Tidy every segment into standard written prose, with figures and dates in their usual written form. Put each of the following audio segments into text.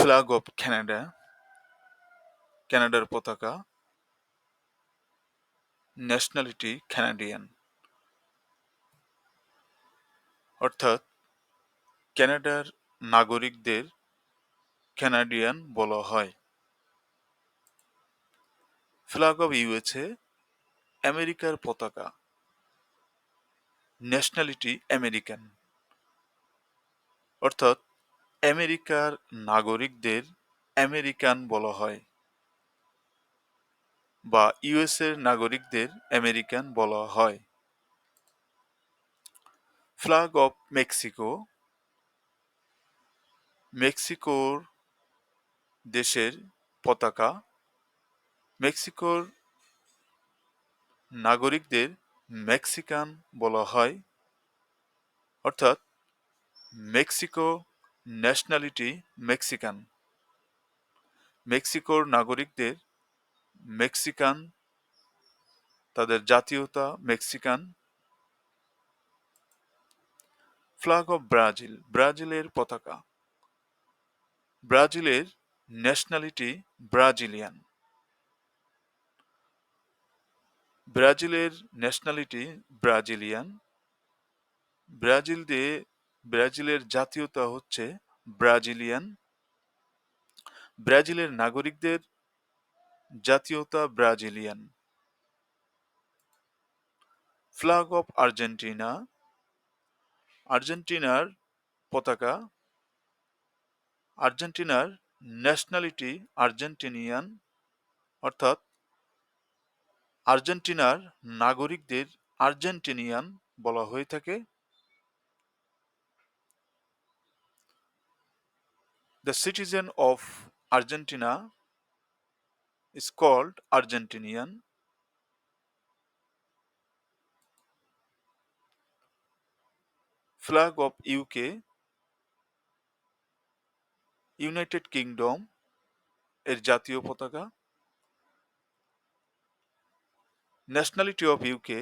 Flag of Canada, কানাডার পতাকা। Nationality Canadian, অর্থাৎ কানাডার নাগরিকদের কানাডিয়ান বলা হয়। ফ্ল্যাগ অফ ইউএসএ, আমেরিকার পতাকা। ন্যাশনালিটি আমেরিকান, অর্থাৎ আমেরিকার নাগরিকদের আমেরিকান বলা হয় বা ইউএসএর নাগরিকদের আমেরিকান বলা হয়। ফ্ল্যাগ অফ মেক্সিকো, মেক্সিকোর দেশের পতাকা। মেক্সিকোর নাগরিকদের মেক্সিকান বলা হয়, অর্থাৎ মেক্সিকো ন্যাশনালিটি মেক্সিকান। মেক্সিকোর নাগরিকদের মেক্সিকান, তাদের জাতীয়তা মেক্সিকান। ফ্ল্যাগ অফ ব্রাজিল, ব্রাজিলের পতাকা। ব্রাজিলের ন্যাশনালিটি ব্রাজিলিয়ান। ব্রাজিলের ন্যাশনালিটি ব্রাজিলিয়ান। ব্রাজিলের জাতীয়তা হচ্ছে ব্রাজিলিয়ান। ব্রাজিলের নাগরিকদের জাতীয়তা ব্রাজিলিয়ান। ফ্ল্যাগ অফ আর্জেন্টিনা, আর্জেন্টিনার পতাকা। আর্জেন্টিনার ন্যাশনালিটি আর্জেন্টিনিয়ান, অর্থাৎ আর্জেন্টিনার নাগরিকদের আর্জেন্টিনিয়ান বলা হয়ে থাকে। The citizen of Argentina is called Argentinian. Flag of UK, United kingdom এর জাতীয় পতাকা। ন্যাশনালিটি অফ ইউকে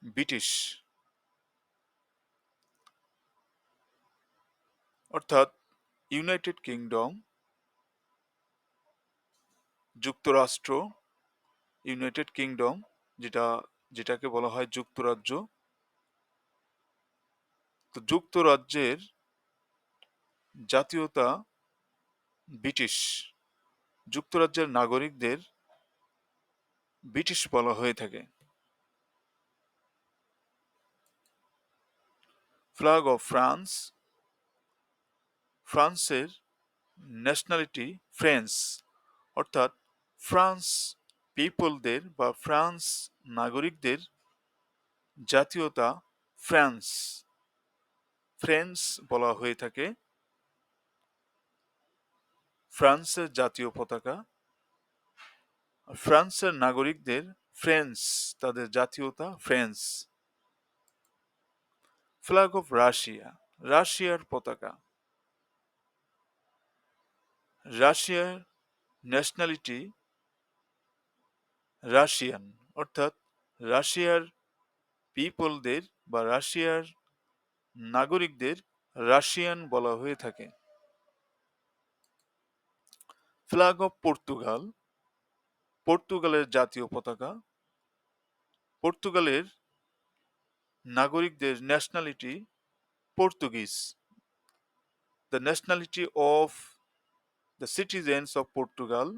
ব্রিটিশ, অর্থাৎ ইউনাইটেড কিংডম, যুক্তরাষ্ট্র, ইউনাইটেড কিংডম যেটাকে বলা হয় যুক্তরাজ্য। তো যুক্তরাজ্যের জাতীয়তা ব্রিটিশ। যুক্তরাজ্যের নাগরিকদের ব্রিটিশ বলা হয়ে থাকে। ফ্ল্যাগ অফ ফ্রান্স, ফ্রান্সের ন্যাশনালিটি ফ্রেঞ্চ, অর্থাৎ ফ্রান্স পিপলদের বা ফ্রান্স নাগরিকদের জাতীয়তা ফ্রান্স, ফ্রেঞ্চ বলা হয়ে থাকে। ফ্রান্সের জাতীয় পতাকা। ফ্রান্সের নাগরিকদের ফ্রেঞ্চ, তাদের জাতীয়তা ফ্রেঞ্চ। ফ্ল্যাগ অফ রাশিয়া, রাশিয়ার পতাকা। রাশিয়ার ন্যাশনালিটি রাশিয়ান, অর্থাৎ রাশিয়ার পিপলদের বা রাশিয়ার নাগরিকদের রাশিয়ান বলা হয়ে থাকে। ফ্ল্যাগ অফ পর্তুগাল, পর্তুগালের জাতীয় পতাকা। পর্তুগালের নাগরিকদের nationality Portuguese. The nationality of the citizens of Portugal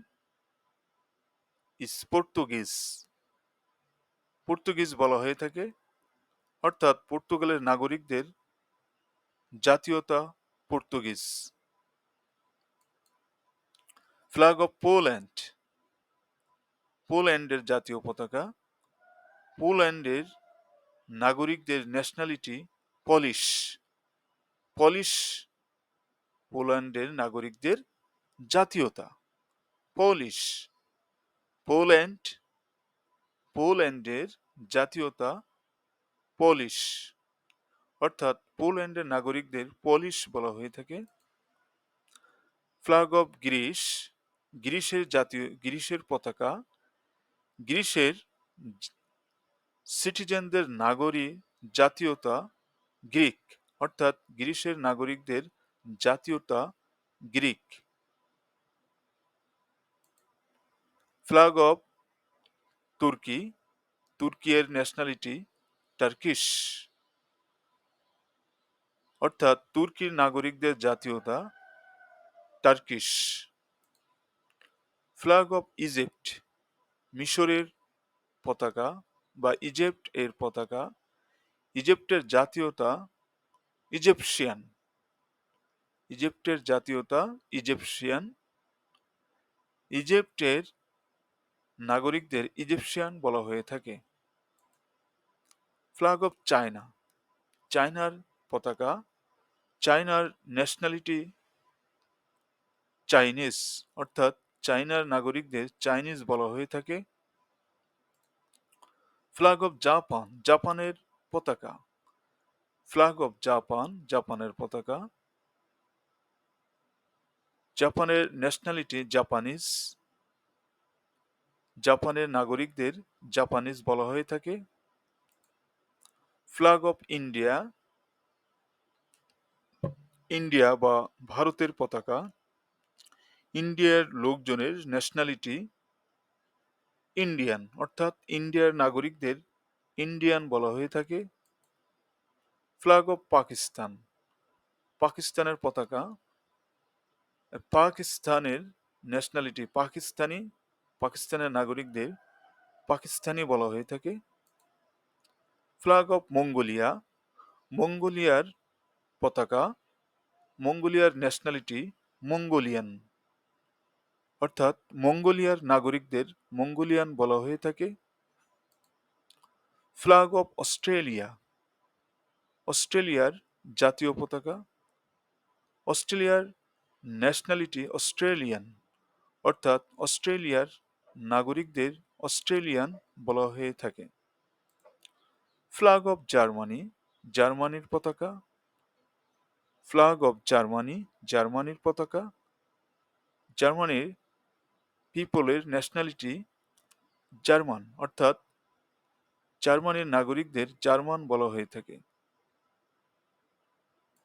is Portuguese. Portuguese বলা হয়ে থাকে, অর্থাৎ পর্তুগালের নাগরিকদের জাতীয়তা পর্তুগিজ। ফ্ল্যাগ অফ পোল্যান্ড, পোল্যান্ডের জাতীয় পতাকা। পোল্যান্ডের নাগরিকদের ন্যাশনালিটি পলিশ। পলিশ পোল্যান্ডের নাগরিকদের জাতীয়তা পলিশ। পোল্যান্ড, পোল্যান্ডের জাতীয়তা পলিশ, অর্থাৎ পোল্যান্ডের নাগরিকদের পলিশ বলা হয়ে থাকে। ফ্ল্যাগ অফ গ্রিস, গ্রিসের পতাকা। গ্রিসের সিটিজেনদের জাতীয়তা গ্রিক, অর্থাৎ গ্রিসের নাগরিকদের জাতীয়তা গ্রিক। ফ্ল্যাগ অফ তুর্কি, তুর্কি এর ন্যাশনালিটি টার্কিশ, অর্থাৎ তুর্কির নাগরিকদের জাতীয়তা টার্কিশ। ফ্ল্যাগ অফ ইজিপ্ট, মিশরের পতাকা বা ইজিপ্ট এর পতাকা, ইজিপ্টের জাতীয়তা ইজিপশিয়ান, ইজিপ্টের জাতীয়তা ইজিপশিয়ান, ইজিপ্টের নাগরিকদের ইজিপশিয়ান বলা হয়ে থাকে। ফ্ল্যাগ অফ চায়না, চায়নার পতাকা, চায়নার ন্যাশনালিটি চাইনিজ, অর্থাৎ চায়নার নাগরিকদের চাইনিজ বলা হয়ে থাকে। ফ্ল্যাগ অফ জাপান, জাপানের পতাকা, ফ্ল্যাগ অফ জাপান, জাপানের পতাকা, জাপানের ন্যাশনালিটি জাপানিজ, জাপানের নাগরিকদের জাপানিজ বলা হয়ে থাকে। ফ্ল্যাগ অফ ইন্ডিয়া, ইন্ডিয়া বা ভারতের পতাকা, ইন্ডিয়ার লোকজনের ন্যাশনালিটি ইন্ডিয়ান, অর্থাৎ ইন্ডিয়ার নাগরিকদের ইন্ডিয়ান বলা হয়ে থাকে। ফ্ল্যাগ অফ পাকিস্তান, পাকিস্তানের পতাকা, পাকিস্তানের ন্যাশনালিটি পাকিস্তানি, পাকিস্তানের নাগরিকদের পাকিস্তানি বলা হয়ে থাকে। ফ্ল্যাগ অফ মঙ্গোলিয়া, মঙ্গোলিয়ার পতাকা, মঙ্গোলিয়ার ন্যাশনালিটি মঙ্গোলিয়ান, অর্থাৎ মঙ্গোলিয়ার নাগরিকদের মঙ্গোলিয়ান বলা হয়ে থাকে। ফ্ল্যাগ অফ অস্ট্রেলিয়া, অস্ট্রেলিয়ার জাতীয় পতাকা, অস্ট্রেলিয়ার ন্যাশনালিটি অস্ট্রেলিয়ান, অর্থাৎ অস্ট্রেলিয়ার নাগরিকদের অস্ট্রেলিয়ান বলা হয়ে থাকে। ফ্ল্যাগ অফ জার্মানি, জার্মানির পতাকা, ফ্ল্যাগ অফ জার্মানি, জার্মানির পতাকা, জার্মানির পিপলের ন্যাশনালিটি জার্মান, অর্থাৎ জার্মানির নাগরিকদের জার্মান বলা হয়ে থাকে।